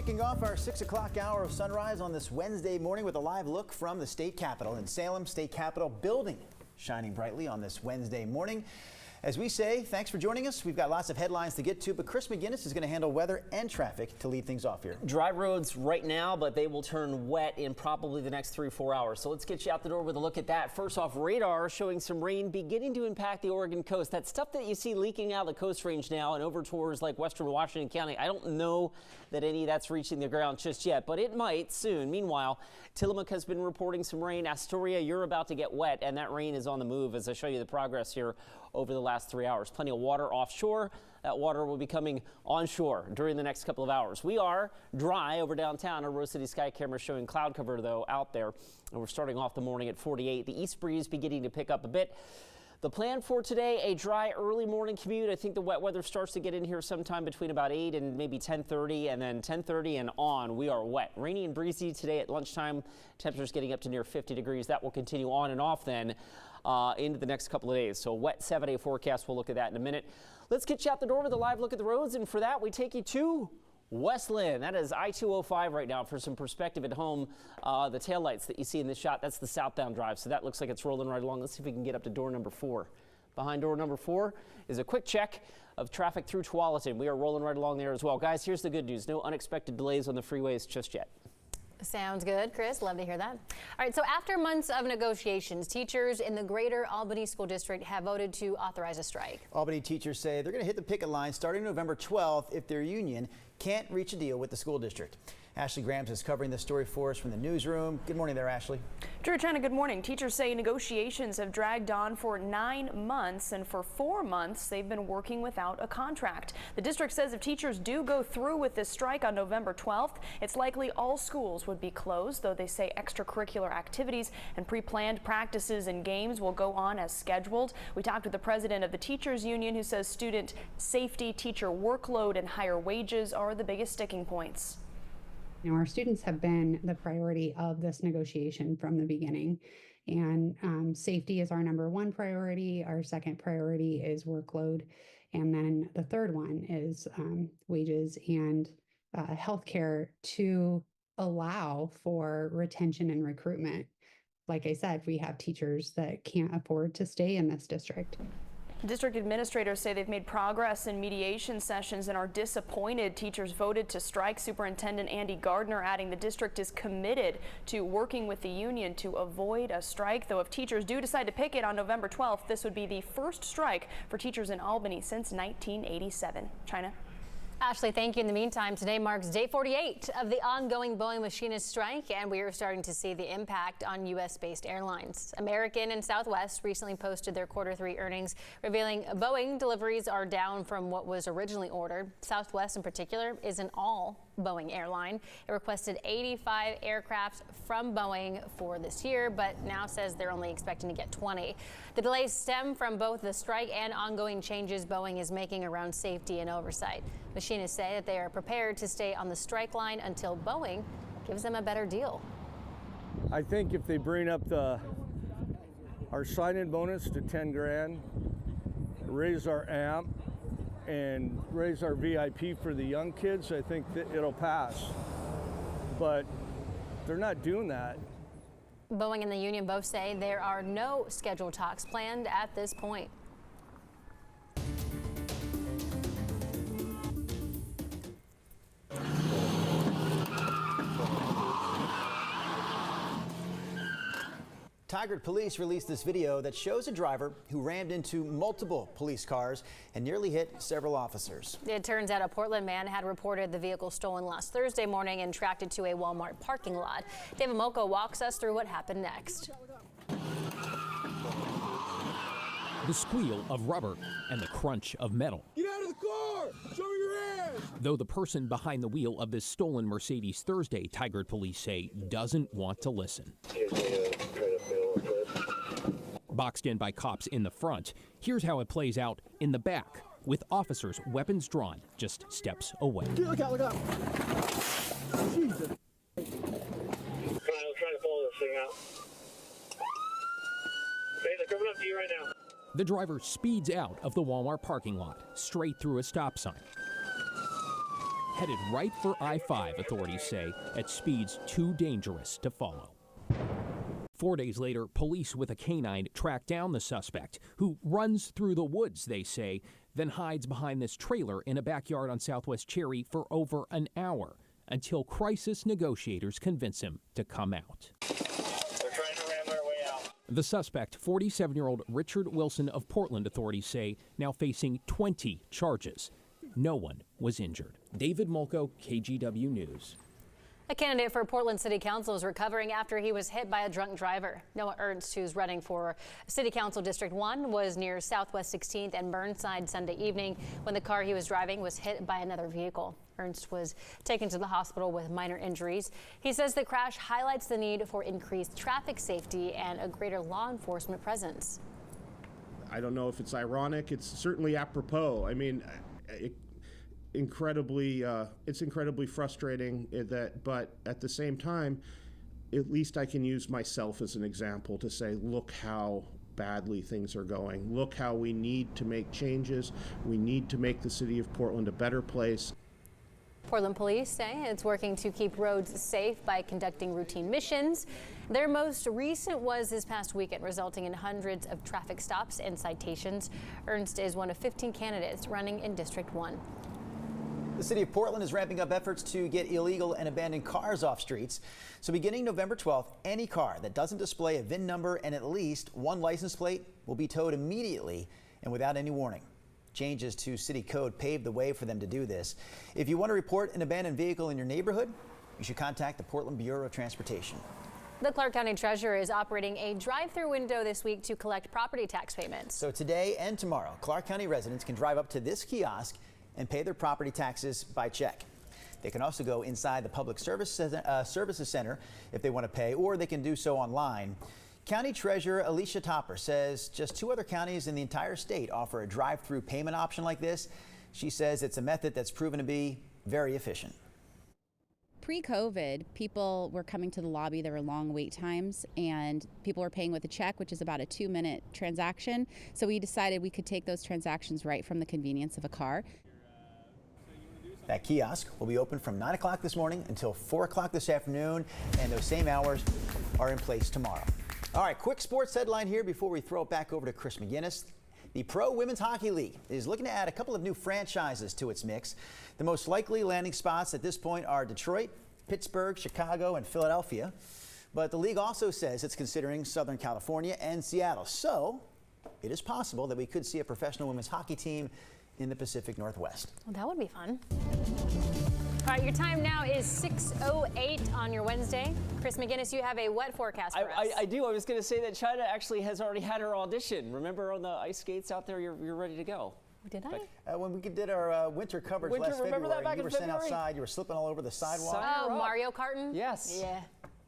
Kicking off our 6 o'clock hour of sunrise on this Wednesday morning with a live look from the state capitol in Salem. State Capitol building shining brightly on this Wednesday morning. As we say, thanks for joining us. We've got lots of headlines to get to, but Chris McGinnis is going to handle weather and traffic to lead things off here. Dry roads right now, but they will turn wet in probably the next 3 or 4 hours. So let's get you out the door with a look at that. First off, radar showing some rain beginning to impact the Oregon coast. That stuff that you see leaking out of the Coast Range now and over towards like western Washington County. I don't know that any of that's reaching the ground just yet, but it might soon. Meanwhile, Tillamook has been reporting some rain. Astoria, you're about to get wet, and that rain is on the move as I show you the progress here over the last 3 hours. Plenty of water offshore. That water will be coming onshore during the next couple of hours. We are dry over downtown. Our Rose City Sky camera showing cloud cover, though, out there. And we're starting off the morning at 48. The east breeze beginning to pick up a bit. The plan for today, a dry early morning commute. I think the wet weather starts to get in here sometime between about 8 and maybe 10:30, and then 10:30 and on, we are wet. Rainy and breezy today at lunchtime. Temperatures getting up to near 50 degrees. That will continue on and off then into the next couple of days. So wet 7-day forecast. We'll look at that in a minute. Let's get you out the door with a live look at the roads, and for that we take you to Westland. That is I-205 right now. For some perspective at home, the taillights that you see in this shot, that's the southbound drive. So that looks like it's rolling right along. Let's see if we can get up to door number 4. Behind door number 4 is a quick check of traffic through Tualatin. We are rolling right along there as well. Guys, here's the good news. No unexpected delays on the freeways just yet. Sounds good, Chris. Love to hear that. All right, so after months of negotiations, teachers in the greater Albany School District have voted to authorize a strike. Albany teachers say they're going to hit the picket line starting November 12th if their union can't reach a deal with the school district. Ashley Grams is covering this story for us from the newsroom. Good morning there, Ashley. Drew, China, good morning. Teachers say negotiations have dragged on for 9 months, and for 4 months they've been working without a contract. The district says if teachers do go through with this strike on November 12th, it's likely all schools would be closed, though they say extracurricular activities and pre-planned practices and games will go on as scheduled. We talked with the president of the teachers union, who says student safety, teacher workload, and higher wages are the biggest sticking points. You know, our students have been the priority of this negotiation from the beginning, and safety is our number 1 priority. Our second priority is workload, and then the third one is wages and healthcare to allow for retention and recruitment. Like I said, we have teachers that can't afford to stay in this district. District administrators say they've made progress in mediation sessions and are disappointed teachers voted to strike. Superintendent Andy Gardner adding the district is committed to working with the union to avoid a strike. Though if teachers do decide to picket on November 12th, this would be the first strike for teachers in Albany since 1987. China. Ashley, thank you. In the meantime, today marks day 48 of the ongoing Boeing machinist strike, and we are starting to see the impact on U.S.-based airlines. American and Southwest recently posted their Q3 earnings, revealing Boeing deliveries are down from what was originally ordered. Southwest, in particular, is an all-Boeing airline. It requested 85 aircraft from Boeing for this year, but now says they're only expecting to get 20. The delays stem from both the strike and ongoing changes Boeing is making around safety and oversight. Machinists say that they are prepared to stay on the strike line until Boeing gives them a better deal. I think if they bring up our sign-in bonus to 10 grand, raise our AMP, and raise our VIP for the young kids, I think that it'll pass. But they're not doing that. Boeing and the union both say there are no scheduled talks planned at this point. Tigard police released this video that shows a driver who rammed into multiple police cars and nearly hit several officers. It turns out a Portland man had reported the vehicle stolen last Thursday morning and tracked it to a Walmart parking lot. David Moko walks us through what happened next. The squeal of rubber and the crunch of metal. Get out of the car! Show me your hands! Though the person behind the wheel of this stolen Mercedes Thursday, Tigard police say, doesn't want to listen. Boxed in by cops in the front, here's how it plays out in the back, with officers, weapons drawn, just steps away. Look out, look out! Jesus! Let's try to pull this thing out. Hey, they're coming up to you right now. The driver speeds out of the Walmart parking lot, straight through a stop sign. headed right for I-5, authorities say, at speeds too dangerous to follow. 4 days later, police with a canine track down the suspect, who runs through the woods, they say, then hides behind this trailer in a backyard on Southwest Cherry for over an hour until crisis negotiators convince him to come out. They're trying to ram their way out. The suspect, 47-year-old Richard Wilson of Portland, authorities say, now facing 20 charges. No one was injured. David Molko, KGW News. A candidate for Portland City Council is recovering after he was hit by a drunk driver. Noah Ernst, who's running for City Council District 1, was near Southwest 16th and Burnside Sunday evening when the car he was driving was hit by another vehicle. Ernst was taken to the hospital with minor injuries. He says the crash highlights the need for increased traffic safety and a greater law enforcement presence. I don't know if it's ironic. It's certainly apropos. I mean, it's incredibly frustrating but at the same time, at least I can use myself as an example to say, look how badly things are going. Look how we need to make changes. We need to make the city of Portland a better place. Portland police say it's working to keep roads safe by conducting routine missions. Their most recent was this past weekend, resulting in hundreds of traffic stops and citations. Ernst is one of 15 candidates running in District 1. The city of Portland is ramping up efforts to get illegal and abandoned cars off streets. So beginning November 12th, any car that doesn't display a VIN number and at least one license plate will be towed immediately and without any warning. Changes to city code paved the way for them to do this. If you want to report an abandoned vehicle in your neighborhood, you should contact the Portland Bureau of Transportation. The Clark County Treasurer is operating a drive-through window this week to collect property tax payments. So today and tomorrow, Clark County residents can drive up to this kiosk and pay their property taxes by check. They can also go inside the Public Services Center if they want to pay, or they can do so online. County Treasurer Alicia Topper says just 2 other counties in the entire state offer a drive-through payment option like this. She says it's a method that's proven to be very efficient. Pre-COVID, people were coming to the lobby. There were long wait times, and people were paying with a check, which is about a 2-minute transaction. So we decided we could take those transactions right from the convenience of a car. That kiosk will be open from 9 o'clock this morning until 4 o'clock this afternoon, and those same hours are in place tomorrow. All right, quick sports headline here before we throw it back over to Chris McGinnis. The Pro Women's Hockey League is looking to add a couple of new franchises to its mix. The most likely landing spots at this point are Detroit, Pittsburgh, Chicago, and Philadelphia. But the league also says it's considering Southern California and Seattle. So it is possible that we could see a professional women's hockey team in the Pacific Northwest. Well, that would be fun. All right, your time now is 6:08 on your Wednesday. Chris McGinnis, you have a wet forecast for us. I do. I was going to say that China actually has already had her audition. Remember on the ice skates out there, you're ready to go. Did I? When we did our winter coverage last remember February, that back you in were sent February? outside, you were slipping all over the sidewalk. Oh, Mario Karting? Yes. Yeah.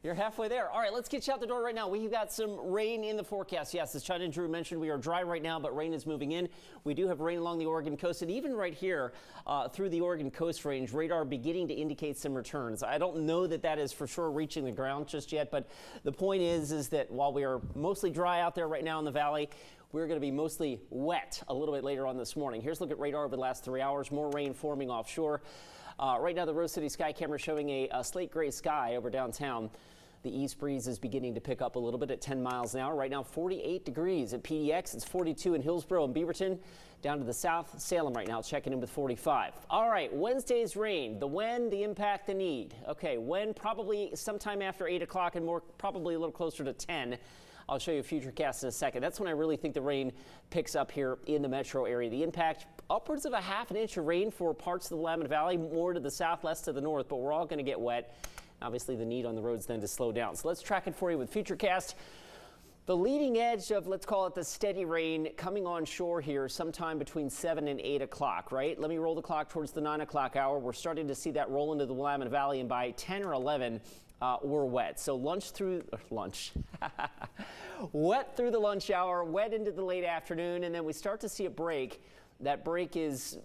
You're halfway there. All right, let's get you out the door right now. We've got some rain in the forecast. Yes, as China and Drew mentioned, we are dry right now, but rain is moving in. We do have rain along the Oregon coast, and even right here through the Oregon Coast Range, radar beginning to indicate some returns. I don't know that that is for sure reaching the ground just yet, but the point is that while we are mostly dry out there right now in the valley, we're going to be mostly wet a little bit later on this morning. Here's a look at radar over the last 3 hours. More rain forming offshore. Right now, the Rose City Sky Camera showing a slate gray sky over downtown. The east breeze is beginning to pick up a little bit at 10 miles an hour. Right now, 48 degrees at PDX. It's 42 in Hillsborough and Beaverton. Down to the south, Salem right now, checking in with 45. All right, Wednesday's rain. The when, the impact, the need. Okay, when probably sometime after 8 o'clock and more probably a little closer to 10. I'll show you a futurecast in a second. That's when I really think the rain picks up here in the metro area. The impact, upwards of a ½ inch of rain for parts of the Willamette Valley, more to the south, less to the north, but we're all going to get wet. Obviously, the need on the roads then to slow down. So let's track it for you with Futurecast. The leading edge of, let's call it the steady rain, coming on shore here sometime between 7 and 8 o'clock, right? Let me roll the clock towards the 9 o'clock hour. We're starting to see that roll into the Willamette Valley, and by 10 or 11, we're wet. So wet through the lunch hour, wet into the late afternoon, and then we start to see a break. That break is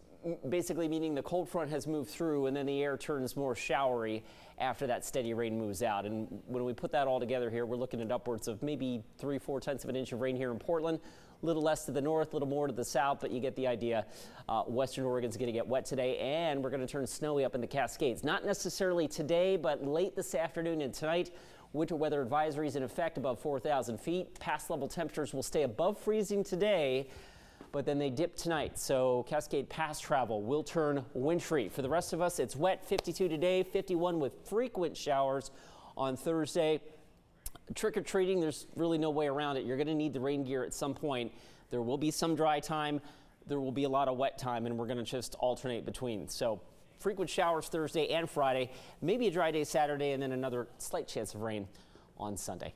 basically meaning the cold front has moved through, and then the air turns more showery after that steady rain moves out. And when we put that all together here, we're looking at upwards of maybe 3-4 tenths of an inch of rain here in Portland. A little less to the north, a little more to the south, but you get the idea. Western Oregon's going to get wet today, and we're going to turn snowy up in the Cascades. Not necessarily today, but late this afternoon and tonight. Winter weather advisories in effect above 4,000 feet. Pass level temperatures will stay above freezing today, but then they dip tonight. So Cascade Pass travel will turn wintry. For the rest of us, it's wet. 52 today, 51 with frequent showers on Thursday. Trick-or-treating, there's really no way around it. You're going to need the rain gear at some point. There will be some dry time. There will be a lot of wet time, and we're going to just alternate between. So frequent showers Thursday and Friday, maybe a dry day Saturday, and then another slight chance of rain on Sunday.